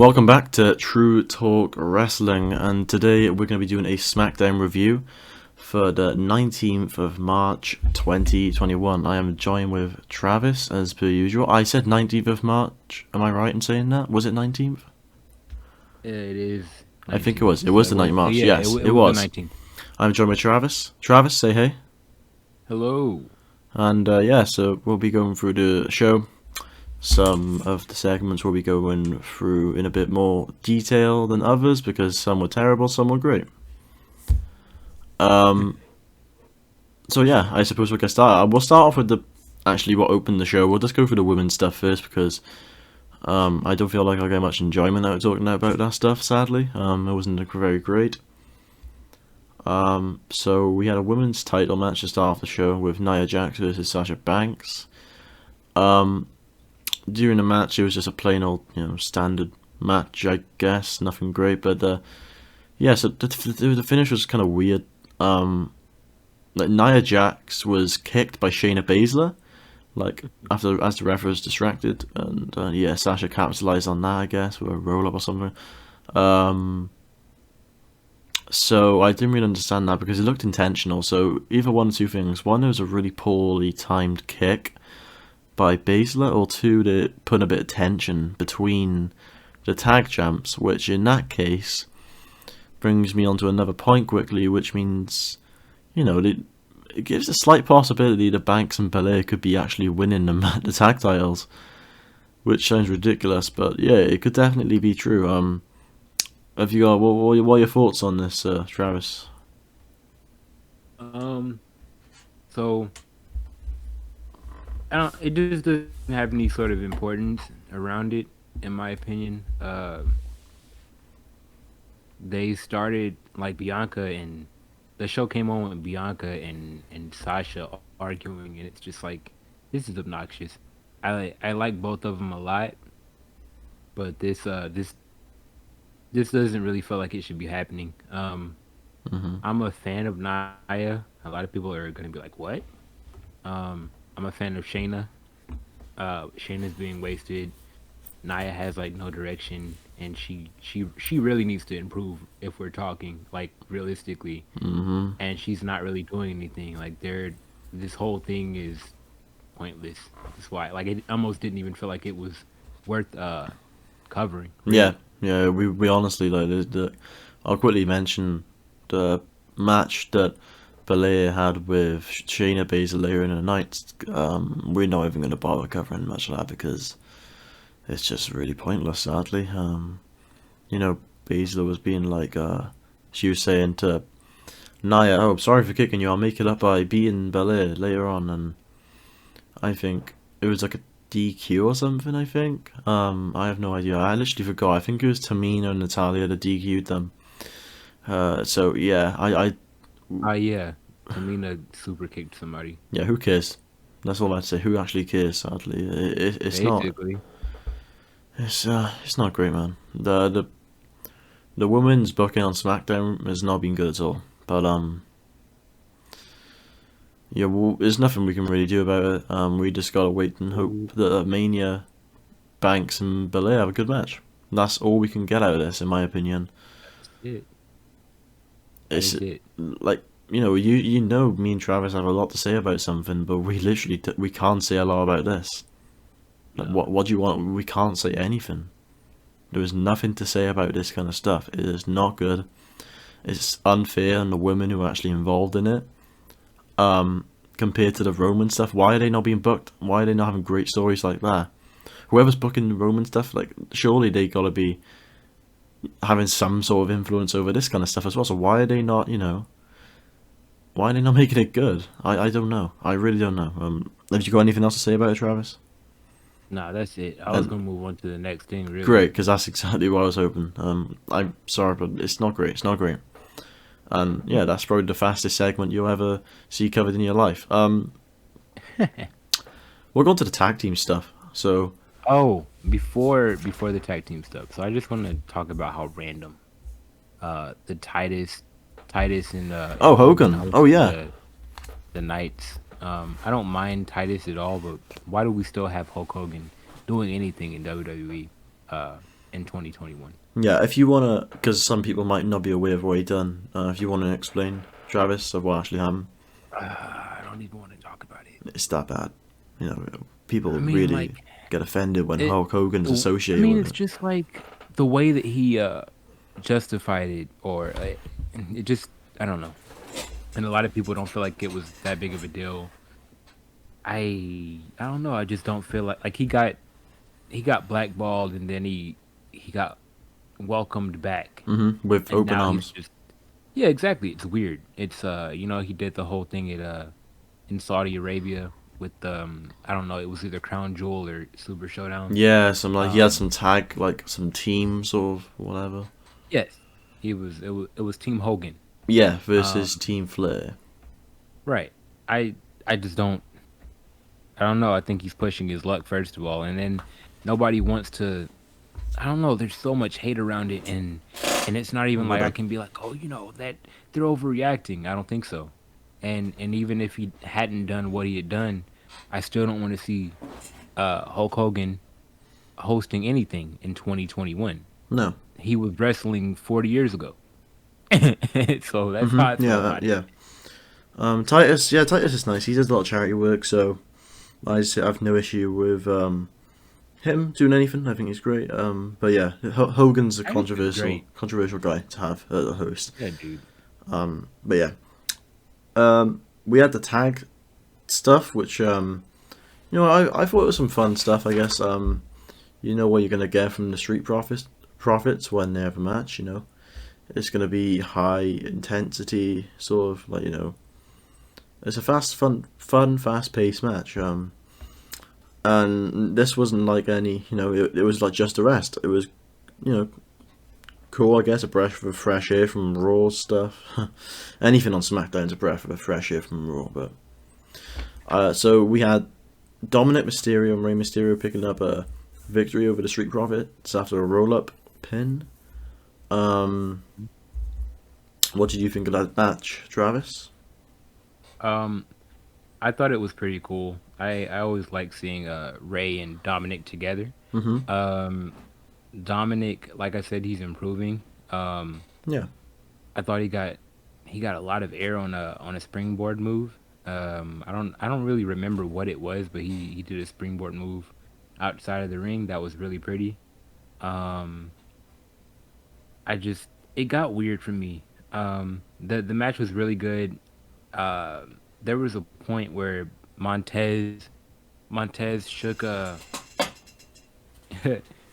Welcome back to True Talk Wrestling, and today we're going to be doing a Smackdown review for the 19th of March 2021. I am joined with Travis as per usual. I said 19th of March, am I right in saying that? Was it 19th? It is. I think it was. It was the 19th of March, Yeah, yes, it was. the 19th. I'm joined with Travis. Travis, say hey. Hello. And so we'll be going through the show. Some of the segments will be going through in a bit more detail than others because some were terrible, some were great. So yeah, I suppose we'll get started. We'll start off with what opened the show. We'll just go through the women's stuff first because I don't feel like I'll get much enjoyment out of talking about that stuff, sadly. It wasn't very great. So we had a women's title match to start off the show with Nia Jax versus Sasha Banks. During the match, it was just a plain old, standard match, I guess. Nothing great, but so the finish was kind of weird. Nia Jax was kicked by Shayna Baszler, as the ref was distracted, and Sasha capitalized on that, I guess, with a roll up or something. So I didn't really understand that because it looked intentional. So either one or two things: one, it was a really poorly timed kick by Baszler, or two, to put a bit of tension between the tag champs, which in that case brings me on to another point quickly, which means, it gives a slight possibility that Banks and Belair could be actually winning the tag titles, which sounds ridiculous, but yeah, it could definitely be true. Have you got what are your thoughts on this, Travis? So it just doesn't have any sort of importance around it, in my opinion. They started like Bianca, and the show came on with Bianca and Sasha arguing, and it's just like, this is obnoxious. I like both of them a lot, but this doesn't really feel like it should be happening. I'm a fan of Nia. A lot of people are gonna be like, what? I'm a fan of Shayna. Shayna's being wasted. Nia has like no direction, and she really needs to improve if we're talking like realistically. And she's not really doing anything. Like this whole thing is pointless. That's why it almost didn't even feel like it was worth covering. Really. Yeah. We honestly I'll quickly mention the match that Belair had with Shayna Baszler later in the night. We're not even going to bother covering much of that because it's just really pointless, sadly. Baszler was being like, she was saying to Nia, "Oh, I'm sorry for kicking you. I'll make it up by beating Belair later on." And I think it was like a DQ or something. I think. I have no idea. I literally forgot. I think it was Tamina and Natalia that DQ'd them. So yeah, Yeah. Tamina super kicked somebody. Yeah, who cares? That's all I'd say. Who actually cares? Sadly, it's Basically. not. It's not great, man. The women's booking on SmackDown has not been good at all. But there's nothing we can really do about it. We just gotta wait and hope that Mania, Banks and Belair have a good match. That's all we can get out of this, in my opinion. It's like, me and Travis have a lot to say about something, but we literally we can't say a lot about this. Like, No. what do you want? We can't say anything. There is nothing to say about this kind of stuff. It is not good. It's unfair on the women who are actually involved in it. Compared to the Roman stuff, why are they not being booked? Why are they not having great stories like that? Whoever's booking the Roman stuff, surely they gotta be having some sort of influence over this kind of stuff as well. So why are they not, why are they not making it good? I don't know. I really don't know. Have you got anything else to say about it, Travis? Nah, that's it. I was gonna move on to the next thing. Really. Great, because that's exactly what I was hoping. I'm sorry, but it's not great. It's not great. And yeah, that's probably the fastest segment you'll ever see covered in your life. We'll go on to the tag team stuff. So. Oh, before the tag team stuff. So I just want to talk about how random the Titus and Hogan. Oh yeah. The Knights. I don't mind Titus at all, but why do we still have Hulk Hogan doing anything in WWE? in 2021. Yeah, if you wanna, because some people might not be aware of what he done. If you wanna explain, Travis, of what actually happened, I don't even want to talk about it. it's that bad. You know, people I mean, like really get offended when it. Hulk Hogan's I associated mean, with it's it. just like the way that he justified it, or it just I don't know. And a lot of people don't feel like it was that big of a deal. I don't know. I just don't feel like he got blackballed and then he got welcomed back, With and open now he's arms. just yeah, exactly. It's weird. It's he did the whole thing at in Saudi Arabia with I don't know, it was either Crown Jewel or Super Showdown. Yeah, some like he had Um some tag, like some team sort of whatever. yes, it was Team Hogan. Yeah, versus Um Team Flair. right. I I just don't know. I think he's pushing his luck first of all, and then nobody wants to. I don't know. There's so much hate around it, and it's not even My like I bad. can be like, oh, that they're overreacting. I don't think so. And even if he hadn't done what he had done, I still don't want to see Hulk Hogan hosting anything in 2021. No. He was wrestling 40 years ago, so that's how I feel Yeah, about it. yeah. Titus. Yeah, Titus is nice. He does a lot of charity work, so have no issue with him doing anything. I think he's great. But yeah, Hogan's a I think it's controversial guy to have as a host. yeah, dude. But yeah, we had the tag stuff, which I thought it was some fun stuff. I guess you know what you're gonna get from the Street Profits when they have a match. It's gonna be high intensity, sort of like it's a fast paced match. And this wasn't like any, it was like just a rest. It was, you know, cool, I guess, a breath of fresh air from Raw stuff. Anything on SmackDown's a breath of fresh air from Raw, but so we had Dominic Mysterio and Rey Mysterio picking up a victory over the Street Profits after a roll up pin. Um, what did you think of that match, Travis? Um, I thought it was pretty cool. I always like seeing Ray and Dominic together. Mm-hmm. Um, Dominic, like I said, he's improving. Um, Yeah. I thought he got a lot of air on a springboard move. I don't really remember what it was, but he did a springboard move outside of the ring that was really pretty. Um, I just it got weird for me. The match was really good. Uh, there was a point where Montez shook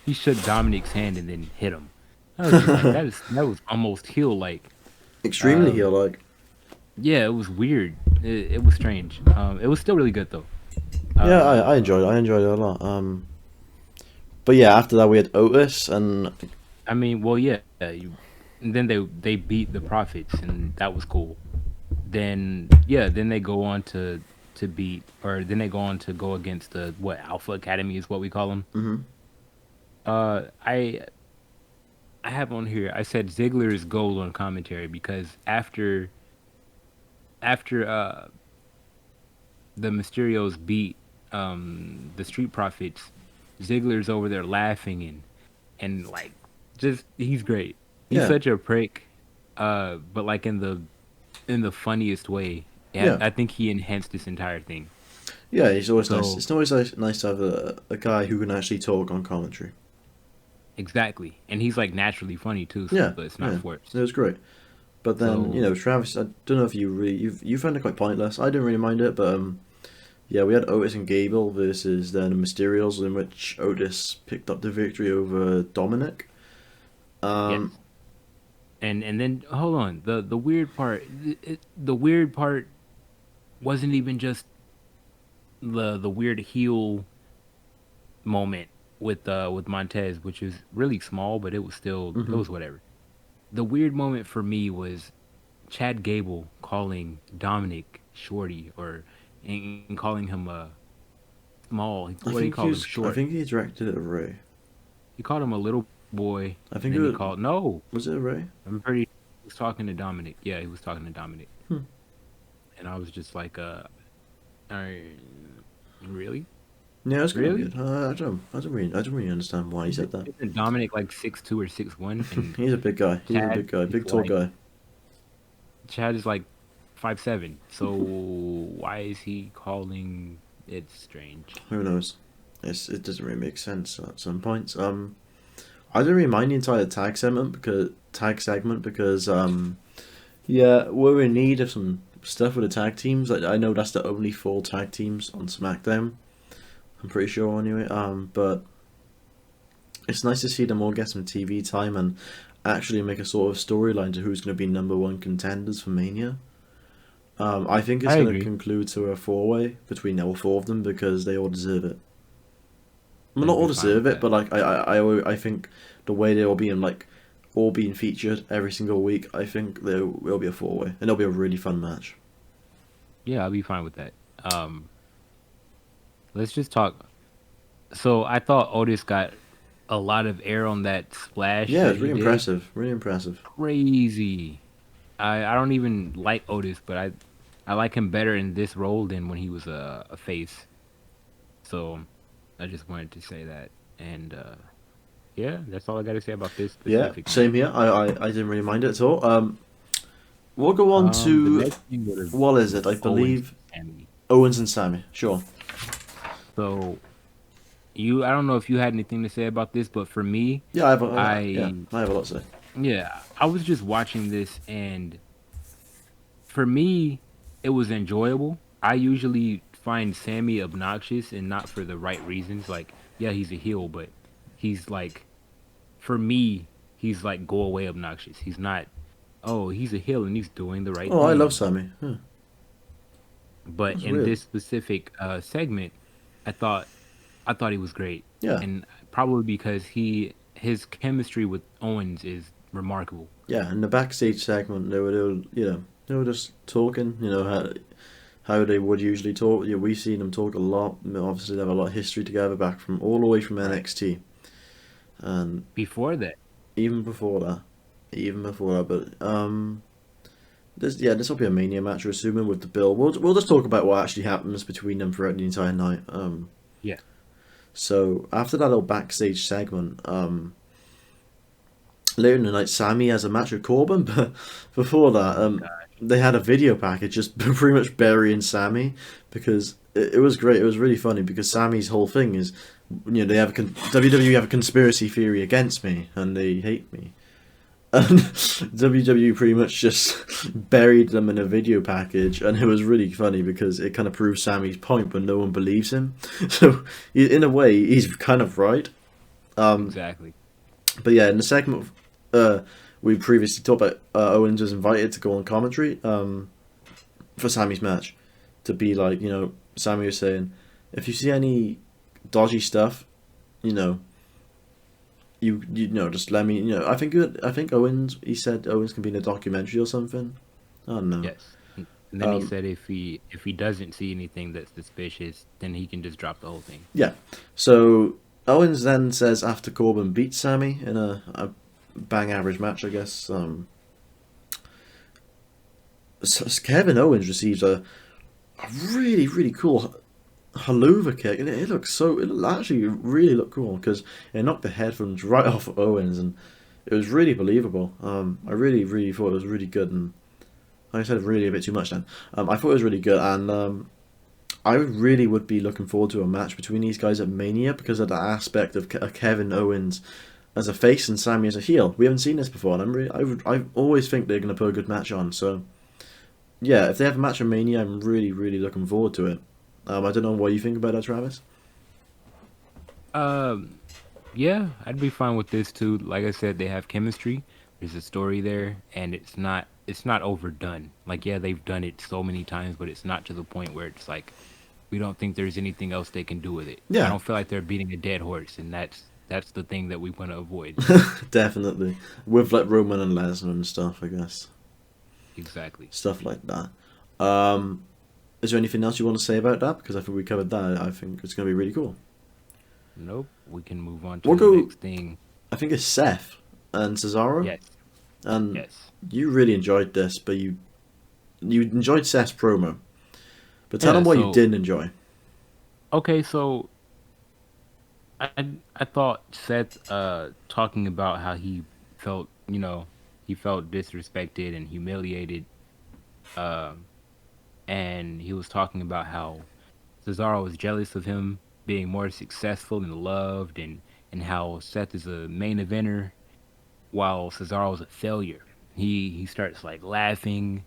he shook Dominic's hand and then hit him. I was just like that was almost heel like. Extremely heel Um, like. yeah, it was weird. It was strange. It was still really good though. Yeah, Um, I enjoyed it. I enjoyed it a lot. But yeah, after that we had Otis and I mean, well, yeah. And then they beat the Profits, and that was cool. Then yeah, then they go on to beat, or then they go on to go against the what Alpha Academy is what we call them. mhm. I have on here. I said Ziggler is gold on commentary because after the Mysterios beat the Street Profits, Ziggler's over there laughing and like just he's great. He's Yeah, such a prick, but like in the funniest way. Yeah, yeah, I think he enhanced this entire thing. yeah. It's always nice. So It's always nice to have a guy who can actually talk on commentary. exactly, and he's like naturally funny too, Yeah, so it's not yeah. forced. It was great. But then So Travis, I don't know if you found it quite pointless. I didn't really mind it, but yeah, we had Otis and Gable versus then the Mysterios, in which Otis picked up the victory over Dominic. yes, Um, and then hold on, the weird part, the weird part wasn't even just the weird heel moment with Montez, which is really small, but it mhm. was whatever. The weird moment for me was Chad Gable calling Dominic Shorty and calling him small. What did he call him? I Short. think he directed it at Ray. He called him a little boy, I and think then he called no. was it Ray? I'm pretty. He was talking to Dominic. Yeah, he was talking to Dominic, Hmm. and I was just like, I, really? Yeah, it's kind of Really? weird. I don't really understand why he said that. Isn't Dominic like 6'2" or 6'1", and He's a big guy. He's a Chad big guy, is big tall like guy. Chad is like 5'7"? So why is he calling it strange? Who knows? It doesn't really make sense at some points. I don't really mind the entire tag segment because yeah, we're in need of some stuff with the tag teams. Like, I know that's the only 4 tag teams on SmackDown. I'm pretty sure anyway. But it's nice to see them all get some TV time and actually make a sort of storyline to who's going to be #1 contenders for Mania. I think it's I going to agree. conclude to a 4-way between all 4 of them because they all deserve it. Well, not I'd all be fine deserve with it, that. but like I think the way they're all being featured every single week, I think there will be a 4-way and it'll be a really fun match. Yeah, I'll be fine with that. Let's just talk. So I thought Otis got a lot of air on that splash Yeah, that it's he really did. impressive, really impressive. Crazy. I don't even like Otis, but I like him better in this role than when he was a face. So I just wanted to say that. And yeah, that's all I got to say about this Yeah, specific same match. here. I didn't really mind it at all. We'll go on The to next thing would have what is it? I Owens believe and Sammy. Owens and Sammy. Sure. So I don't know if you had anything to say about this, but for me, Yeah, I I have a lot to say. yeah, I was just watching this, and for me, it was enjoyable. I usually find Sammy obnoxious and not for the right reasons. Like, yeah, he's a heel, but he's like, for me, he's like go away obnoxious. He's not, oh, he's a heel and he's doing the right Oh, I love thing. Sammy. Yeah, But that's in weird. this specific segment, I thought I thought he was great, Yeah, and probably because his chemistry with Owens is remarkable. yeah. In the backstage segment, they were just talking. How they would usually talk. Yeah, we've seen them talk a lot. Obviously, they have a lot of history together back from all the way from Right. NXT, and Before that, even before that, even before that. But this will be a Mania match, we're assuming, with the bill. We'll just talk about what actually happens between them throughout the entire night. yeah, So after that little backstage segment, later in the night, Sammy has a match with Corbin, but before that, oh my god, they had a video package just pretty much burying Sammy because it was great. It was really funny because Sammy's whole thing is, they have WWE have a conspiracy theory against me and they hate me. And WWE pretty much just buried them in a video package, and it was really funny because it kind of proves Sammy's point, but no one believes him. So, in a way, he's kind of right. Um, exactly. but yeah, in the segment we previously talked about, Owens was invited to go on commentary for Sammy's match to be like, Sammy was saying, if you see any dodgy stuff, you know, just let me. I think Owens. He said Owens can be in a documentary or something. I don't know. Yes, and then he Um, said if he doesn't see anything that's suspicious, then he can just drop the whole thing. yeah. So Owens then says after Corbin beats Sammy in a bang average match, I guess. Kevin Owens receives a really really cool haluva kick, and it actually really looked cool because it knocked the headphones right off of Owens, and it was really believable. I really really thought it was really good, and like I said really a bit too much then. I thought it was really good, and I really would be looking forward to a match between these guys at Mania because of the aspect of Kevin Owens as a face and Sammy as a heel. We haven't seen this before, and I always think they're going to put a good match on. So yeah, if they have a match at Mania, I'm really really looking forward to it. I don't know what you think about that, Travis. Um, yeah, I'd be fine with this too. Like I said, they have chemistry. There's a story there, and it's not overdone. Like, yeah, they've done it so many times, but it's not to the point where it's like we don't think there's anything else they can do with it. I Yeah, don't feel like they're beating a dead horse, and that's the thing that we want to avoid. definitely. With like Roman and Lesnar and stuff, I guess. Exactly. Stuff like that. Um, is there anything else you want to say about that? Because I think we covered that. I think it's going to be really cool. Nope. We can move on to We'll the go. next thing. I think it's Seth and Cesaro. Yes. And Yes. you really enjoyed this, but you enjoyed Seth's promo. But tell Yeah. them what you So didn't enjoy. okay. So I thought Seth talking about how he felt, he felt disrespected and humiliated, um, and he was talking about how Cesaro was jealous of him being more successful and loved, and how Seth is a main eventer while Cesaro was a failure. He starts like laughing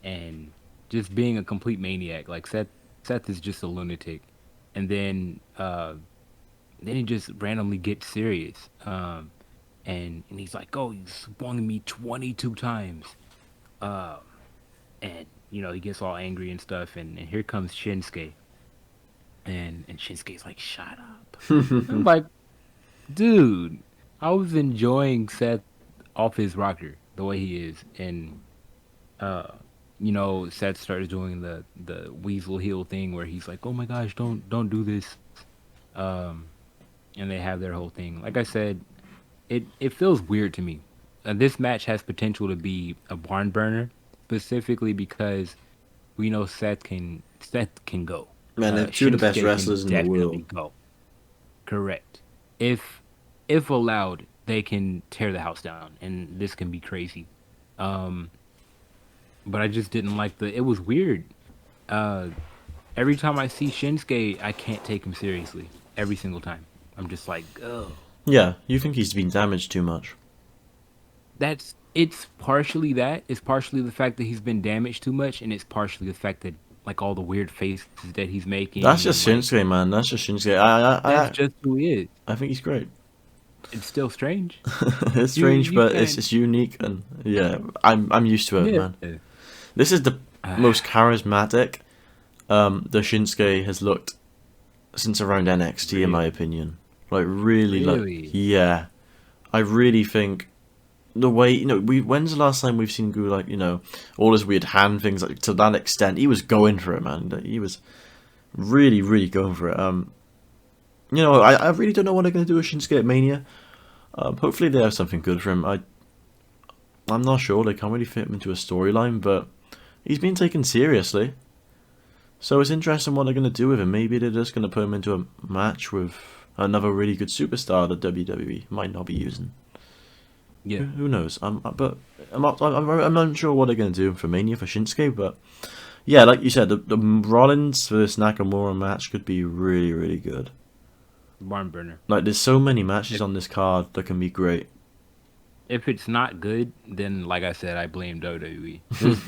and just being a complete maniac. Like Seth is just a lunatic, and then he just randomly gets serious. And he's like, "Oh, you swung me 22 times." Uh, and he gets all angry and stuff. And here comes Shinsuke, and Shinsuke's like, "Shut up." I'm like, dude, I was enjoying Seth off his rocker the way he is, and uh, Seth starts doing the weasel heel thing where he's like, "Oh my gosh, don't do this." Um, and they have their whole thing. Like I said, it feels weird to me. This match has potential to be a barn burner, specifically because we know Seth can go. Man, they're two of the best Shinsuke can wrestlers in the definitely world. go. Correct. If allowed, they can tear the house down, and this can be crazy. Um, but I just didn't like the. It was weird. Uh, every time I see Shinsuke, I can't take him seriously. Every single time, I'm just like, oh. Yeah, you think he's been damaged too much? It's partially that. It's partially the fact that he's been damaged too much, and it's partially the fact that like all the weird faces that he's That's making, and just like Shinsuke, man. That's just Shinsuke. that's just who he is. I think he's great. It's still strange. It's strange, You but can't. it's unique, and yeah, I'm used to it, Yeah. man. This is the most charismatic the Shinsuke has looked since around NXT, in my Really? opinion. Like really, like Really? yeah, I really think the way when's the last time we've seen Gu like all his weird hand things like to that extent? He was going for it, man. He was really, really going for it. I really don't know what they're gonna do with Shinsuke at Mania. Hopefully they have something good for him. I'm not sure. They can't really fit him into a storyline, but he's been taken seriously. So it's interesting what they're going to do with him. Maybe they're just going to put him into a match with another really good superstar that WWE might not be using. Yeah. Who knows? But I'm unsure what they're going to do for Mania for Shinsuke. But yeah, like you said, the Rollins versus Nakamura match could be really, really good. Barn burner. Like there's so many matches on this card that can be great. If it's not good, then like I said, I blame WWE.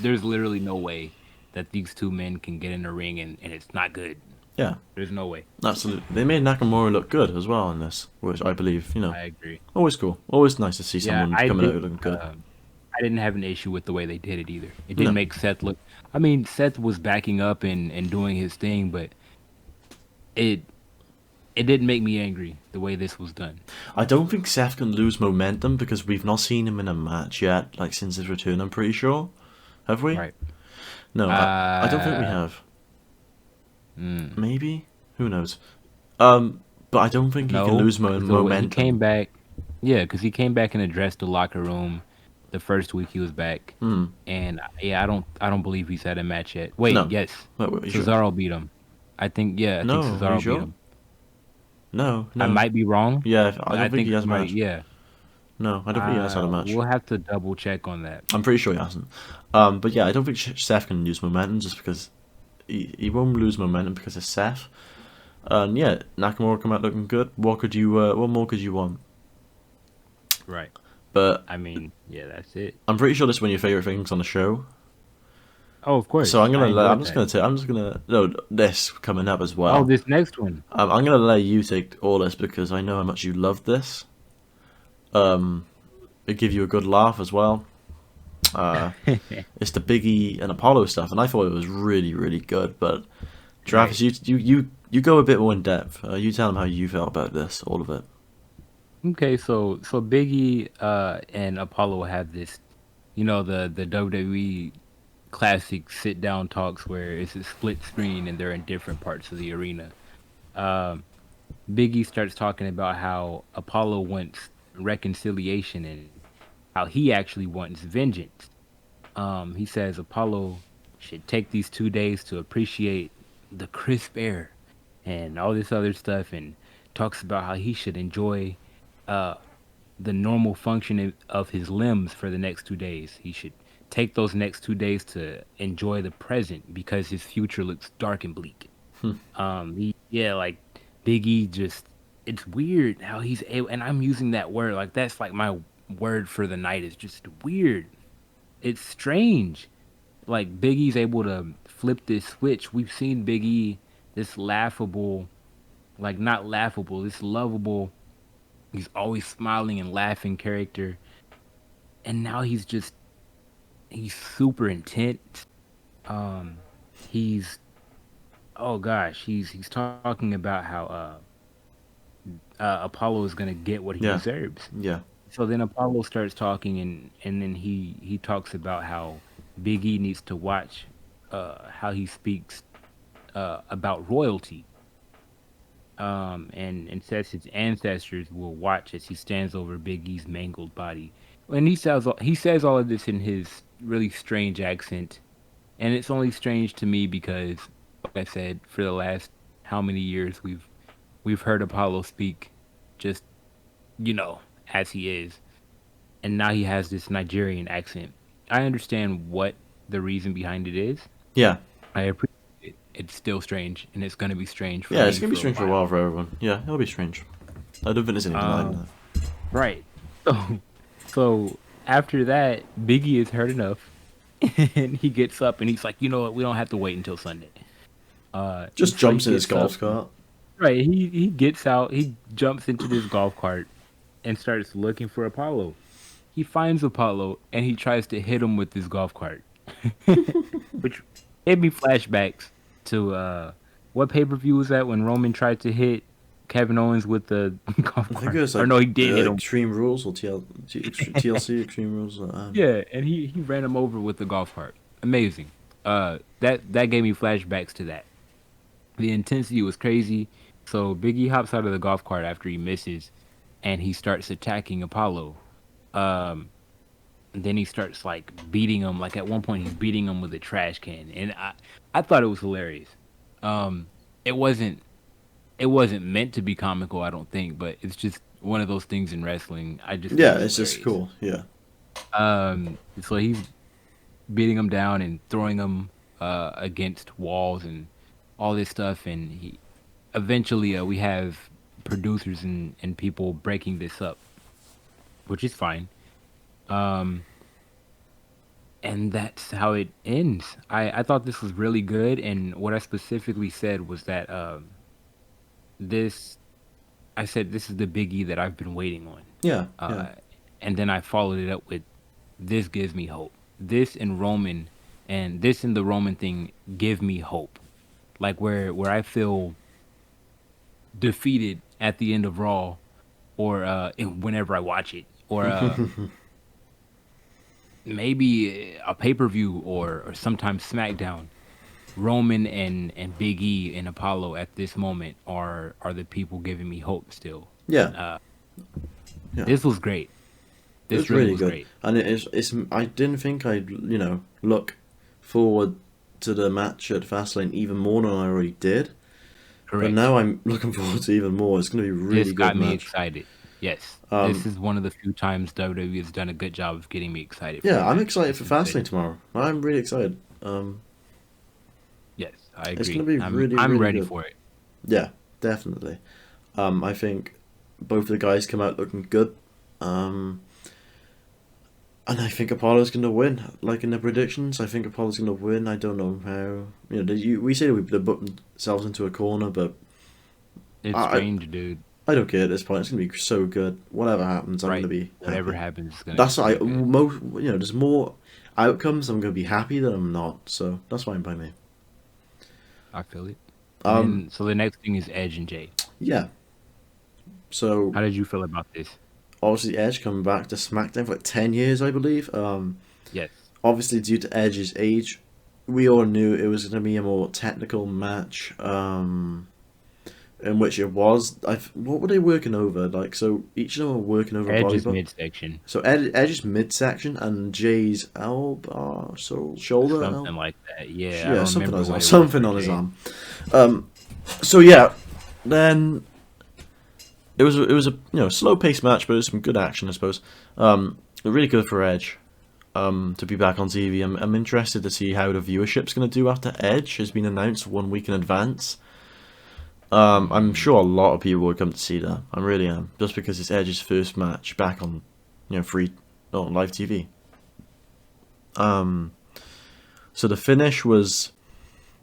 There's literally no way that these two men can get in the ring and it's not good. Yeah, There's no way. absolutely. They made Nakamura look good as well in this, which I believe, I agree. always cool. Always nice to see Yeah, someone coming out looking good. I didn't have an issue with the way they did it either. It didn't No. make Seth look. I mean, Seth was backing up and doing his thing, but it it didn't make me angry the way this was done. I don't think Seth can lose momentum because we've not seen him in a match yet, like since his return, I'm pretty sure. Have we? Right. No, I don't think we Uh, have. mm, Maybe? Who knows? But I don't think he can no. lose So when he momentum. came back, yeah, because he came back and addressed the locker room the first week he was back, Hmm. and yeah, I don't believe he's had a match yet. Wait, No. yes, Wait, you sure? Cesaro beat him. I think No, are you Cesaro beat sure? him. No, I no. might be wrong, Yeah, I but I don't think think he he has a might. match. Yeah. No, I don't think he has had a match. We'll have to double check on that. I'm pretty sure he hasn't. But yeah, I don't think Seth can lose momentum just because he won't lose momentum because of Seth. And yeah, Nakamura come out looking good. What more could you want? Right. But I mean, yeah, that's it. I'm pretty sure this is one of your favorite things on the show. Oh, of So course. I enjoyed that. I'm just gonna no this coming up as Oh, well. this next one. I'm gonna let you take all this because I know how much you love this. Um, it give you a good laugh as well. Uh, it's the Biggie and Apollo stuff, and I thought it was really, really good. But Travis, Right. you go a bit more in depth. You tell them how you felt about this, all of it. Okay, so Biggie and Apollo have this, the WWE classic sit down talks where it's a split screen and they're in different parts of the arena. Um, Biggie starts talking about how Apollo wants reconciliation and how he actually wants vengeance. He says Apollo should take these 2 days to appreciate the crisp air and all this other stuff, and talks about how he should enjoy uh, the normal function of his limbs for the next 2 days. He should take those next 2 days to enjoy the present because his future looks dark and bleak. Yeah, like Biggie just it's weird how he's able, and I'm using that word like that's like my word for the night is just weird. It's strange. Like Biggie's able to flip this switch. We've seen Biggie this laughable, like not laughable, this lovable. He's always smiling and laughing character, and now he's super intense. Um, he's oh gosh, he's talking about how Apollo is gonna get what he Yeah. deserves. Yeah. So then Apollo starts talking, and then he talks about how Big E needs to watch how he speaks about royalty. And says his ancestors will watch as he stands over Big E's mangled body. And he says all of this in his really strange accent, and it's only strange to me because, like I said, for the last how many years we've heard Apollo speak, just as he is, and now he has this Nigerian accent. I understand what the reason behind it is. Yeah. I appreciate it. It's still strange, and it's gonna be strange for Yeah, me it's gonna be for a strange for a while. while for everyone. Yeah, it'll be strange. I don't think there's any denying Um, that. right. So after that, Biggie is hurt enough, and he gets up and he's like, you know what? We don't have to wait until Sunday. Just So he jumps in his gets up. golf cart. Right. He gets out. He jumps into this golf cart and starts looking for Apollo. He finds Apollo and he tries to hit him with this golf cart, which gave me flashbacks to what pay-per-view was that when Roman tried to hit Kevin Owens with the golf I think cart? it was Or like no, he did hit him. Extreme Rules or TLC Extreme Rules. Yeah, and he ran him over with the golf cart. Amazing. That gave me flashbacks to that. The intensity was crazy. So Biggie hops out of the golf cart after he misses, and he starts attacking Apollo. Um, and then he starts like beating him. Like at one point, he's beating him with a trash can, and I thought it was hilarious. Um, it wasn't it wasn't meant to be comical, I don't think, but it's just one of those things in wrestling. I just think Yeah, it's it's just hilarious. cool. Yeah. So he's beating him down and throwing him against walls and all this stuff, and he eventually we have producers and people breaking this up, which is fine. Um, and that's how it ends. I thought this was really good, and what I specifically said was that this I said this is the biggie that I've been waiting on. Yeah. Yeah. Uh, and then I followed it up with this gives me hope. This and Roman and this and the Roman thing give me hope. Like where I feel defeated at the end of Raw or whenever I watch it or maybe a pay-per-view or sometimes SmackDown. Roman and Big E and Apollo at this moment are the people giving me hope still. Yeah. Uh, Yeah. this was great. It This was really really was good, great. and it's. I didn't think I'd look forward to the match at Fastlane even more than I already did. But Correct. now I'm looking forward to even more. It's going to be a really This good got me match. excited. Yes, this Um, is one of the few times WWE has done a good job of getting me excited for a yeah, I'm match. excited This for is Fastlane good. tomorrow. I'm really excited. Yes, I It's going agree. to be I'm really, I'm really ready good. for it. Yeah, definitely. I think both of the guys come out looking good. And I think Apollo's going to win. Like in the predictions, I think Apollo's going to win. I don't know how. We say they put themselves into a corner, but It's I strange, dude. I don't care at this point. It's going to be so good. Whatever happens, I'm going to Right? be Whatever happy. happens is gonna be That's why so good. there's more outcomes. I'm going to be happy than I'm not. So that's fine by me. I feel it. And Um, then so the next thing is Edge and Jay. yeah. So How did you feel about this? obviously Edge coming back to SmackDown for like 10 years, I believe. Yes. Obviously due to Edge's age, we all knew it was going to be a more technical match. In which it was. What were they working over? Like, so each of them were working over a body Edge's part. midsection, So Edge's midsection and Jay's elbow, so shoulder, something like that. Yeah, I yeah, don't something on remember his what arm, it was something for on his Jay. arm. So yeah, then it was a slow paced match, but it was some good action, I suppose. Really good for Edge. To be back on TV. I'm interested to see how the viewership's going to do after Edge has been announced 1 week in advance. I'm Mm, sure a lot of people would come to see that. I really am, just because it's Edge's first match back on, free, on live TV. Um, so the finish was,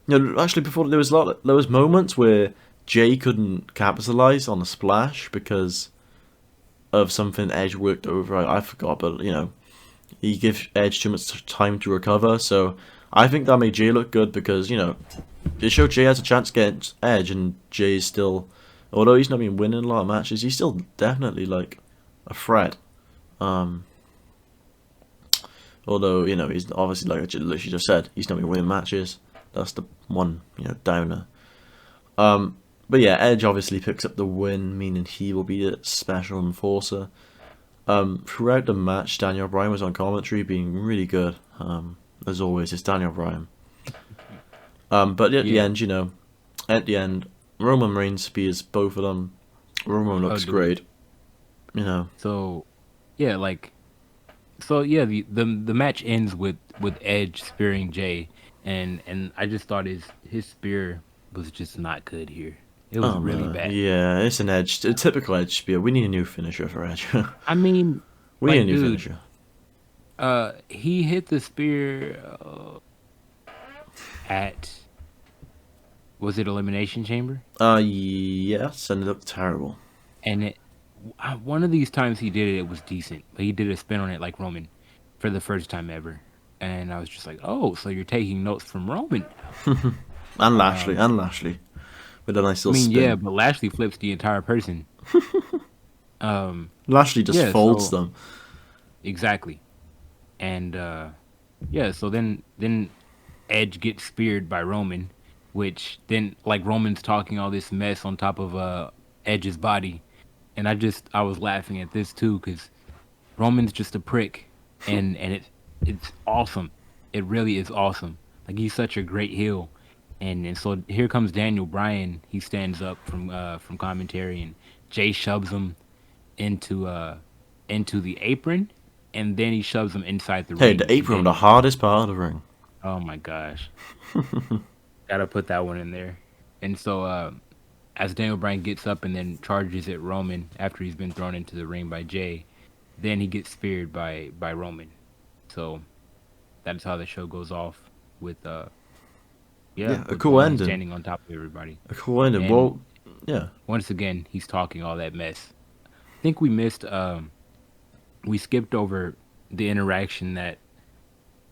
actually before there was moments where Jay couldn't capitalize on a splash because of something Edge worked over. I forgot, but he gives Edge too much time to recover. So I think that made Jay look good because it showed Jay has a chance against Edge, and Jay is still, although he's not been winning a lot of matches, he's still definitely like a threat. Um, Although he's obviously like I literally just said, he's not been winning matches. That's the one downer. Um, but yeah, Edge obviously picks up the win, meaning he will be the special enforcer. Throughout the match, Daniel Bryan was on commentary, being really good. As always, it's Daniel Bryan. But at the yeah. end, at the end, Roman Reigns spears both of them. Roman Oh, looks dude. great. You know. So yeah, yeah, the match ends with Edge spearing Jay, and I just thought his spear was just not good here. It was Oh really no, bad. yeah, it's an Edge, a typical Edge spear. We need a new finisher for Edge. I mean, We need a like, new dude, finisher. he hit the spear at, was it Elimination Chamber? Yes, and it looked terrible. And one of these times he did it, it was decent, but he did a spin on it like Roman for the first time ever, and I was just like, oh, so you're taking notes from Roman. And Lashley, Um, with a nice I little mean, yeah, spin. but Lashley flips the entire person. Um, Lashley just yeah, folds so them. exactly, and yeah, so then Edge gets speared by Roman, which then like Roman's talking all this mess on top of Edge's body, and I was laughing at this too because Roman's just a prick, and it's awesome. It really is awesome. Like he's such a great heel, and so here comes Daniel Bryan. He stands up from commentary, and Jay shoves him into uh into the apron, and then he shoves him inside the Hey, the ring, and apron, the then hardest part of the ring. oh my gosh, gotta put that one in there. And so as Daniel Bryan gets up and then charges at Roman after he's been thrown into the ring by Jay, then he gets speared by Roman. So that's how the show goes off with yeah, Yeah, a with cool Roman ending. standing on top of everybody. A cool ending. And Well, yeah. once again, he's talking all that mess. I think we skipped over the interaction that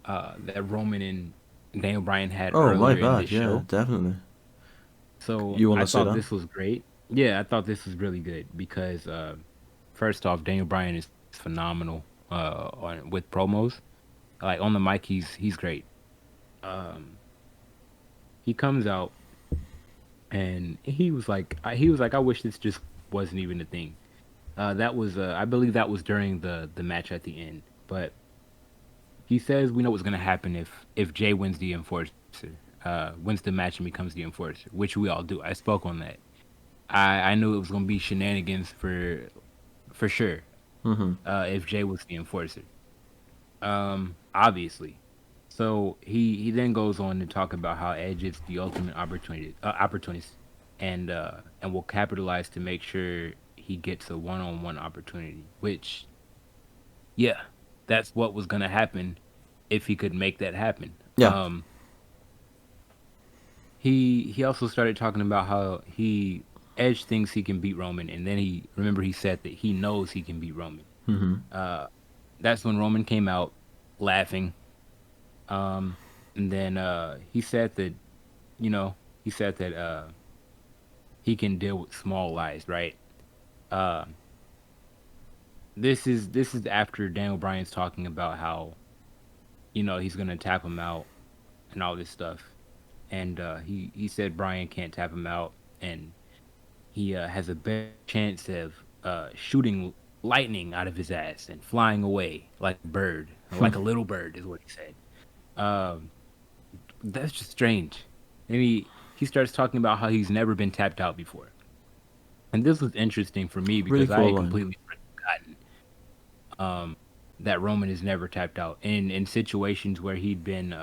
Roman and Daniel Bryan had Oh, my earlier in bad. this Yeah, show. definitely. So You want I to say thought that? this was great. Yeah, I thought this was really good because first off, Daniel Bryan is phenomenal with promos. Like on the mic, he's great. Um, he comes out and he was like, I wish this just wasn't even a thing. That was I believe that was during the match at the end. But he says we know what's gonna happen if Jay wins the enforcer, wins the match and becomes the enforcer, which we all do. I spoke on that. I knew it was gonna be shenanigans for sure. Mm-hmm. If Jay was the enforcer, obviously. So he then goes on to talk about how Edge is the ultimate opportunist, and will capitalize to make sure he gets a one-on-one opportunity. Which, yeah, that's what was gonna happen if he could make that happen. Yeah. He also started talking about how he Edge thinks he can beat Roman, and then he said that he knows he can beat Roman. Mm-hmm. Uh, that's when Roman came out laughing. Um, and then he said that you know he said that he can deal with small lies, right? Uh, this is after Daniel Bryan's talking about how he's gonna tap him out and all this stuff, and he said Bryan can't tap him out, and he has a better chance of shooting lightning out of his ass and flying away like a bird, like a little bird, is what he said. Um, that's just strange. And he starts talking about how he's never been tapped out before. And this was interesting for me Really because I cool had line. completely forgotten that Roman has never tapped out in situations where he'd been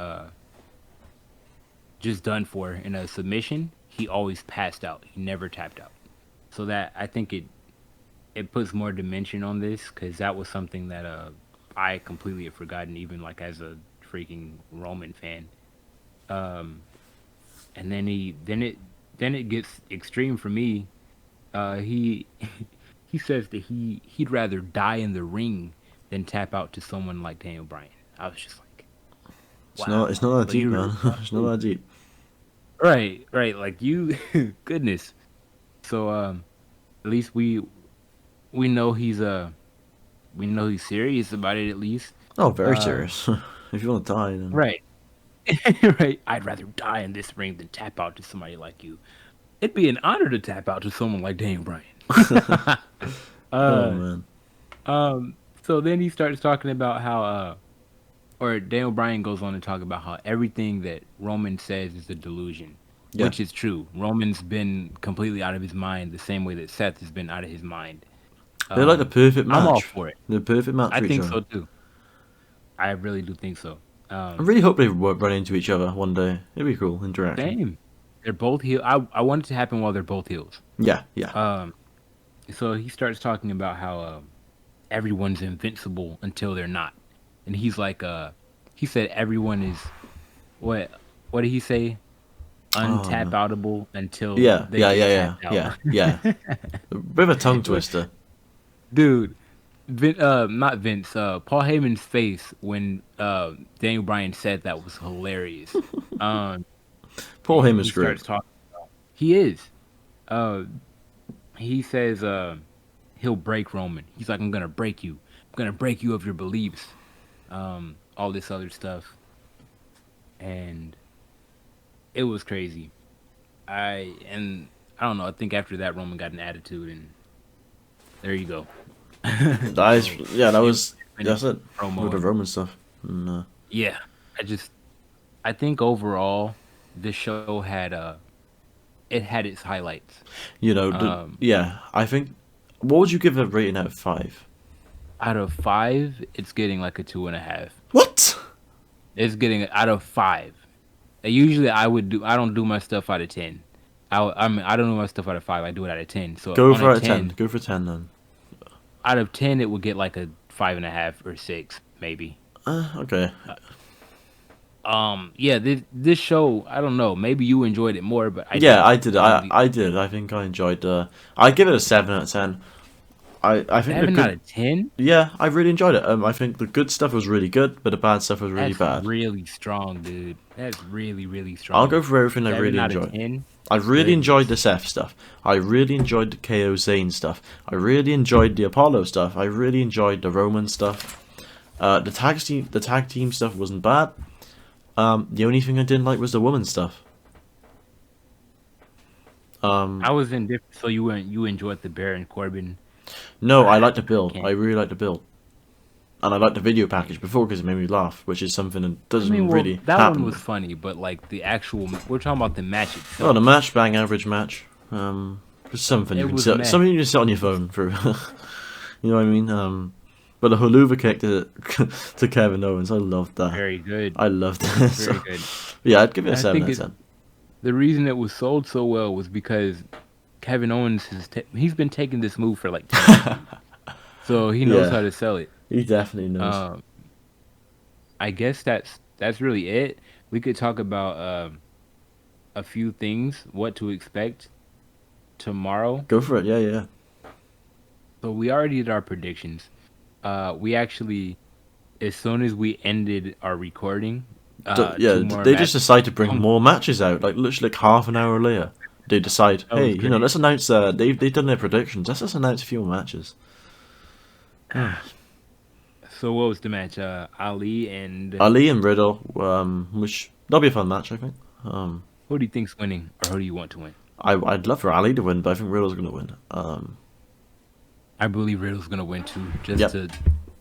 just done for in a submission. He always passed out. He never tapped out. So that I think it puts more dimension on this because that was something that I completely had forgotten, even like as a freaking Roman fan. Um, and then it gets extreme for me. He he says that he'd rather die in the ring than tap out to someone like Daniel Bryan. I was just like, wow. It's not that So deep, you man. really thought It's not through. that deep. Right, right. Like you, goodness. So at least we know we know he's serious about it at least. Oh, very Uh, serious. If you want to die, then right, right. I'd rather die in this ring than tap out to somebody like you. It'd be an honor to tap out to someone like Daniel Bryan. oh uh, man, so then he starts talking about how, or Daniel Bryan goes on to talk about how everything that Roman says is a delusion, yeah, which is true. Roman's been completely out of his mind the same way that Seth has been out of his mind. they're like the perfect I'm all match. for it. The perfect match I for each think other. so too. I really do think so. I really hope they run into each other one day. It'd be cool interaction. Same. They're both heel. I want it to happen while they're both heels. Yeah, yeah. Um, so he starts talking about how everyone's invincible until they're not, and he's like, he said everyone is what? What did he say? Oh Untap man. outable until Yeah, they yeah, yeah, get yeah, tapped out. yeah, yeah. A bit of a tongue twister. Dude, not Vince. Paul Heyman's face when Daniel Bryan said that was hilarious. Um, Paul and he Heyman's great. starts talking. He is. Uh, he says he'll break Roman. He's like, I'm gonna break you. I'm gonna break you of your beliefs. All this other stuff, and it was crazy. I don't know. I think after that, Roman got an attitude, and there you go. That is, So yeah, that it was finished that's it with promo, the and Roman stuff. And, yeah, I just I think overall this show had it had its highlights. Um, yeah, I think. What would you give a rating out of 5? Out of 5, it's getting like a 2.5. What? It's getting out of 5. Usually I don't do my stuff out of 10. I mean I don't do my stuff out of 5. I do it out of 10. So Go on a for out of 10. 10, Go for 10 then. out of 10 it would get like a 5.5 or 6 maybe. Okay. Yeah, this show, I don't know, maybe you enjoyed it more, but I Yeah, didn't. I did. I did. I think I enjoyed. I give it a 7 out of 10. I think the 7 out good. of 10. Yeah, I really enjoyed it. I think the good stuff was really good, but the bad stuff was really That's bad. really strong, dude. That's really, really I'll go strong. for everything I really 7 out of enjoyed. 10. I really enjoyed the Goodness. Seth stuff. I really enjoyed the KO Zane stuff. I really enjoyed the Apollo stuff. I really enjoyed the Roman stuff. The tag team stuff wasn't bad. The only thing I didn't like was the woman stuff. I was indifferent, so you enjoyed the Baron Corbin. No, I like the I build. I can't. really like the build. And I liked the video package before because it made me laugh, which is something that I mean, doesn't well, really that one was happen. funny, but like the actual, we're talking about the match Oh, the itself. match, bang average match. Just something you It can was sit, meh. something you can sit on your phone through. You know what I mean? But the Huluva kick to to Kevin Owens, I loved that. Very good. I loved It it. was So, very good. yeah, I'd give it a And I 7 think out of 10. the reason it was sold so well was because Kevin Owens he's been taking this move for like 10 years, so he knows how Yeah, to sell it. he definitely knows. Um, I guess that's really it. We could talk about a few things, what to expect tomorrow. Go for it. Yeah, yeah. So we already did our predictions. We actually, as soon as we ended our recording, Yeah, two more they just matches. decide to bring Um, more matches out, like literally like half an hour later. They decide, that hey, was great. let's announce. They've done their predictions. Let's just announce a few more matches. So what was the match? Ali and Ali and Riddle, which that'll be a fun match, I think. who do you think's winning, or who do you want to win? I'd love for Ali to win, but I think Riddle's gonna win. I believe Riddle's gonna win too, Yep.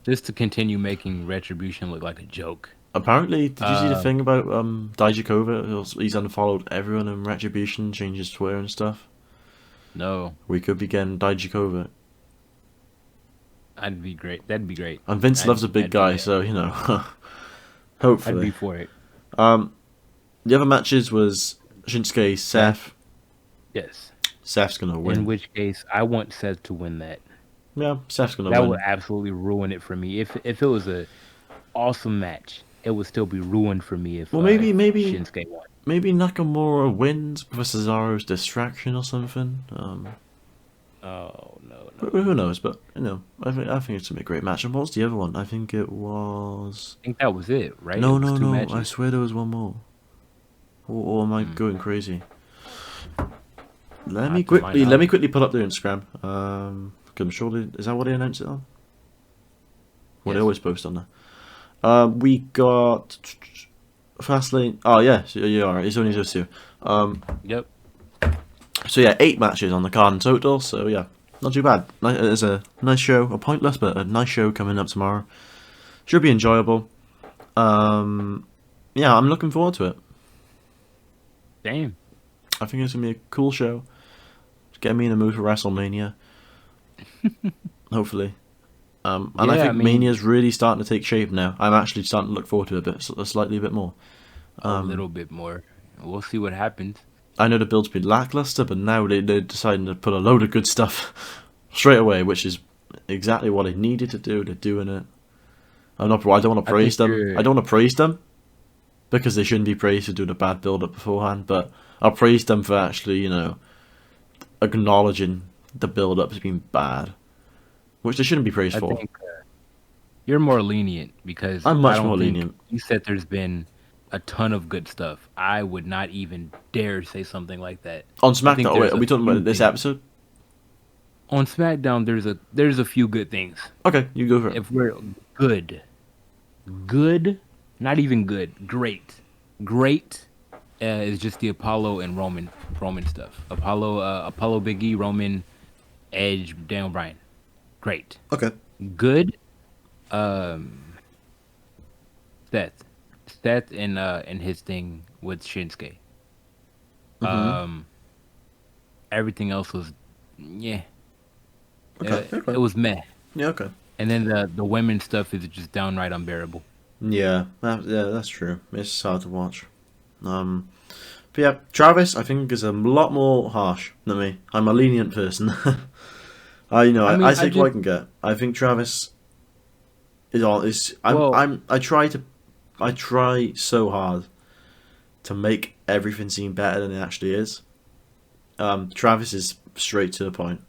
just to continue making Retribution look like a joke. Apparently, did you see the Uh, thing about Dijakovic? He's unfollowed everyone in Retribution, changed his Twitter and stuff. No, We could be getting Dijakovic. I'd be great. That'd be great. And Vince loves a big I'd be guy, there. so, you know, I'd hopefully. be for it. The other matches was Shinsuke, Seth, Seth. yes. Seth's going to In win. which case, I want Seth to win that. Yeah, Seth's going to That would win. absolutely ruin it for me. If it was a awesome match, it would still be ruined for me Well, if Shinsuke won. maybe Nakamura wins for Cesaro's distraction or something. Oh no, no, Who no. knows? But you know, I think it's gonna be a great match. And what was the other one? I think it was. I think that was it, right? It No, was no, two no. I matches. swear there was one more. Or am I going crazy? Not to my Let me knowledge. quickly pull up their Instagram. 'Cause I'm sure is that what they announced it on? Well, they Yes. always post on there. We got Fastlane. Oh yeah, so, yeah, alright. It's only those two. Yep. So yeah, 8 matches on the card in total. So yeah, not too bad. It's a nice show, a pointless but a nice show coming up tomorrow. Should be enjoyable. Yeah, I'm looking forward to it. Damn. I think it's gonna be a cool show. Get me in the mood for WrestleMania. Hopefully. And I Yeah, I think mean, Mania's really starting to take shape now. I'm actually starting to look forward to it slightly a bit more. a little bit more. We'll see what happens. I know the build's been lackluster, but now they're deciding to put a load of good stuff straight away, which is exactly what they needed to do. They're doing it. I don't want to I think praise them. you're. I don't want to praise them because they shouldn't be praised for doing a bad build up beforehand. But I'll praise them for actually, you know, acknowledging the build up has been bad, which they shouldn't be praised I for. think you're more lenient because I'm I much don't more think lenient. you said there's been a ton of good stuff. I would not even dare say something like that. On I think SmackDown, wait, there's are a we talking few about this things. episode? On SmackDown, there's a few good things. Okay, you go for it. If we're good, good, not even good, great is just the Apollo and Roman stuff. Apollo, Big E, Roman, Edge, Daniel Bryan, great. Okay. Good, um, Seth, Seth and his thing with Shinsuke. Mhm. Um, Everything else was, yeah, Okay. it Okay. was meh. Yeah. Okay. And then the women stuff is just downright unbearable. Yeah. Yeah. That's true. It's hard to watch. Um. But yeah, Travis, I think is a lot more harsh than me. I'm a lenient person. I I mean, I take what I just can get. I think Travis is all is. well, I try so hard to make everything seem better than it actually is. Travis is straight to the point,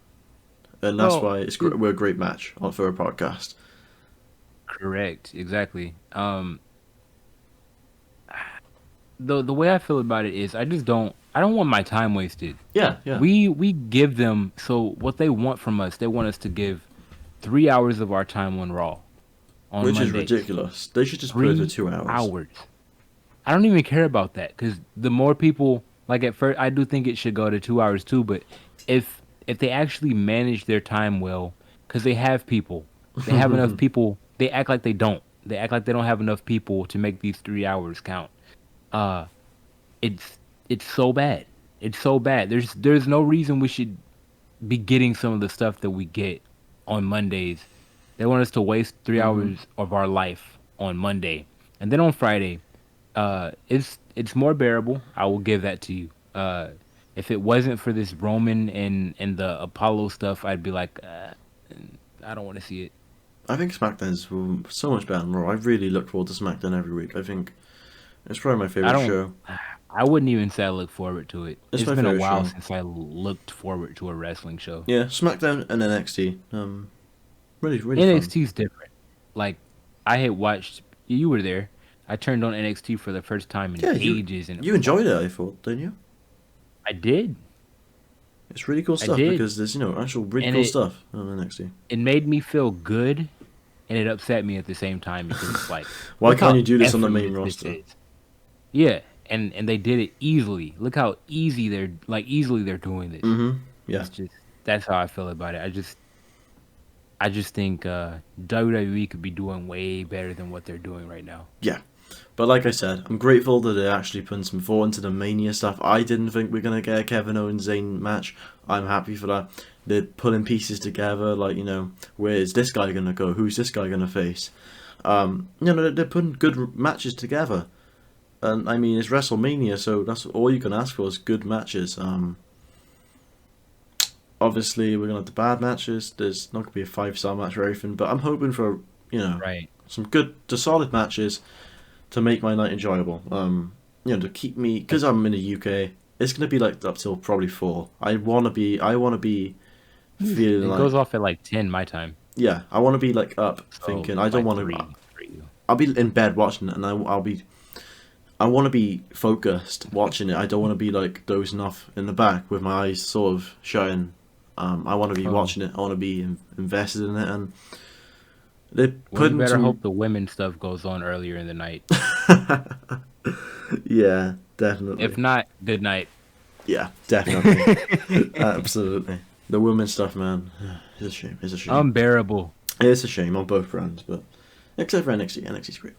and that's well, why we're a great match for a podcast. correct, exactly. The way I feel about it is I don't want my time wasted. Yeah, yeah. We give them so what they want from us, they want us to give 3 hours of our time on Raw on Which is Mondays. ridiculous. They should just put it for Three 2 hours. hours. I don't even care about that because the more people like at first, I do think it should go to 2 hours too. But if they actually manage their time well, because they have enough people. They act like they don't. They act like they don't have enough people to make these 3 hours count. Uh, it's so bad. It's so bad. There's no reason we should be getting some of the stuff that we get on Mondays. They want us to waste 3 hours of our life on Monday, and then on Friday, it's more bearable. I will give that to you. If it wasn't for this Roman and the Apollo stuff, I'd be like, I don't want to see it. I think SmackDown's so much better than Raw. I really look forward to SmackDown every week. I think it's probably my I favorite don't. show. I wouldn't even say I look forward to it. It's It's my been a favorite while show. since I looked forward to a wrestling show. Yeah, SmackDown and NXT. Really fun. NXT's different. Like I had watched. You were there. I turned on NXT for the first time in Yeah, ages, and you enjoyed it. I thought, didn't you? I did. It's really cool I stuff did, because there's actual really and cool stuff on NXT. it made me feel good, and it upset me at the same time because it's like, Why look can't how you do this on the main effortless this roster? is. Yeah, and they did it easily. Look how easily they're doing this. Yeah. It's just that's how I feel about it. I just think WWE could be doing way better than what they're doing right now. Yeah. But like I said, I'm grateful that they're actually putting some thought into the Mania stuff. I didn't think we are going to get a Kevin Owens Zayn match. I'm happy for that. They're putting pieces together, like, you know, where is this guy going to go? Who's this guy going to face? You know, they're putting good matches together. And, I mean, it's WrestleMania, so that's all you can ask for is good matches. Obviously, we're going to have the bad matches. There's not going to be a 5-star match or everything, but I'm hoping for, you know, Right. some good to solid matches to make my night enjoyable. You know, to keep me, because I'm in the UK, it's gonna be like up till probably 4. I wanna be feeling It like, goes off at like 10 my time. yeah, I wanna be like up So thinking. I don't like want 3 to. for you. I'll be in bed watching it, and I want to be focused watching it. I don't want to be like dozing off in the back with my eyes sort of shutting. I want to be Oh. watching it. I want to be invested in it, and they're Well, you putting better some. hope the women's stuff goes on earlier in the night. Yeah, definitely. If not, good night. Yeah, definitely. Absolutely. The women's stuff, man. It's a shame. It's a shame. Unbearable. It's a shame on both brands, but except for NXT. NXT's great.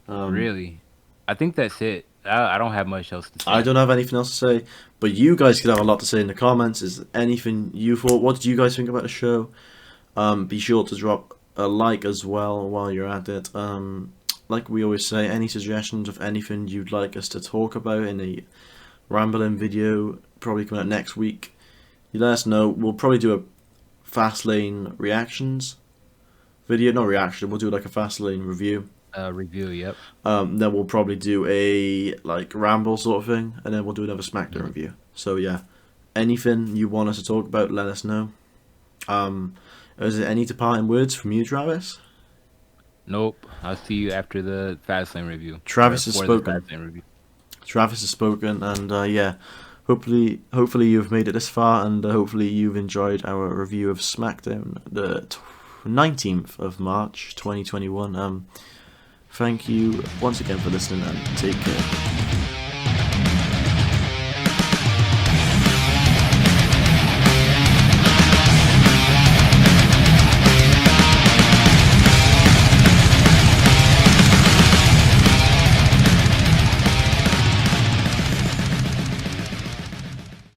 Really. I think that's it. I don't have much else to say. I don't have anything else to say, but you guys could have a lot to say in the comments. Is there anything you thought? What did you guys think about the show? Be sure to drop a like as well while you're at it. Like we always say, any suggestions of anything you'd like us to talk about in a rambling video, probably coming out next week, you let us know. We'll probably do a Fastlane reactions video. Not reaction, we'll do like a Fastlane review. Review, yep. Then we'll probably do a like ramble sort of thing, and then we'll do another Smackdown review. So yeah, anything you want us to talk about, let us know. Is there any departing words from you, Travis? Nope. I'll see you after the Fastlane review. Travis has Or for the spoken. Fastlane review. Travis has spoken, and yeah, hopefully you've made it this far, and hopefully you've enjoyed our review of Smackdown, the 19th of March, 2021. Thank you once again for listening, and take care.